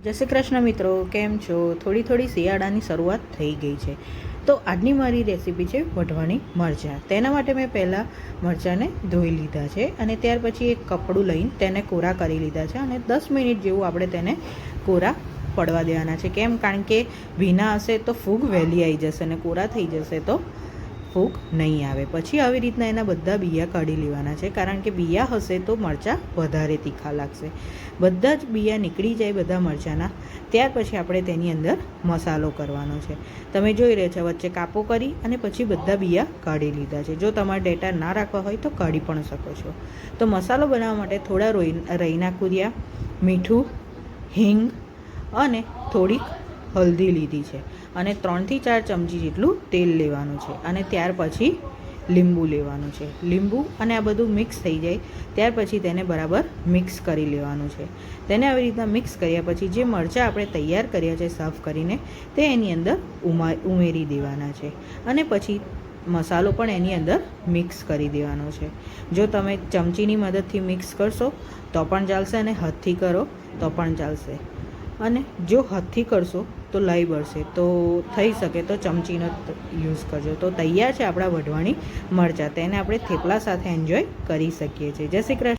જય શ્રી કૃષ્ણ મિત્રો, કેમ છો? થોડી શિયાળાની શરૂઆત થઈ ગઈ છે. તો આજની મારી રેસીપી છે વઢવાણી મરચાં. તેના માટે મેં પહેલાં મરચાંને ધોઈ લીધા છે અને ત્યાર પછી એક કપડું લઈને તેને કોરા કરી લીધા છે અને 10 મિનિટ જેવું આપણે તેને કોરા પડવા દેવાના છે. કેમ? કારણ કે ભીના હશે તો ફૂગ વહેલી આવી જશે અને કોરા થઈ જશે તો ફૂગ નહીં આવે. પછી આવી રીતના એના બધા બિયા કાઢી લેવાના છે, કારણ કે બિયા હશે તો મરચાં વધારે તીખા લાગશે. બધા જ બિયા નીકળી જાય બધા મરચાંના, ત્યાર પછી આપણે તેની અંદર મસાલો કરવાનો છે. તમે જોઈ રહ્યા છો વચ્ચે કાપો કરી અને પછી બધા બિયા કાઢી લીધા છે. જો તમારે ડેટા ના રાખવા હોય તો કાઢી પણ શકો છો. તો મસાલો બનાવવા માટે થોડા રઈના કુરિયા, મીઠું, હિંગ અને થોડીક હલ્દી લીધી છે અને 3 થી 4 ચમચી જેટલું તેલ લેવાનું છે અને ત્યાર પછી લીંબુ લેવાનું છે. લીંબુ અને આ બધું મિક્સ થઈ જાય ત્યાર પછી તેને બરાબર મિક્સ કરી લેવાનું છે. તેને આવી રીતના મિક્સ કર્યા પછી જે મરચાં આપણે તૈયાર કર્યા છે સાફ કરીને તે એની અંદર ઉમેરી દેવાના છે અને પછી મસાલો પણ એની અંદર મિક્સ કરી દેવાનો છે. જો તમે ચમચીની મદદથી મિક્સ કરશો તો પણ ચાલશે અને હાથથી કરો તો પણ ચાલશે. અને જો હાથથી કરશો તો લઈ બળશે, તો થઈ શકે તો ચમચીનો યુઝ કરજો. તો તૈયાર છે આપણા વઢવાણી મરચાં. તેને આપણે થેપલા સાથે એન્જોય કરી શકીએ છીએ. જય શ્રી કૃષ્ણ.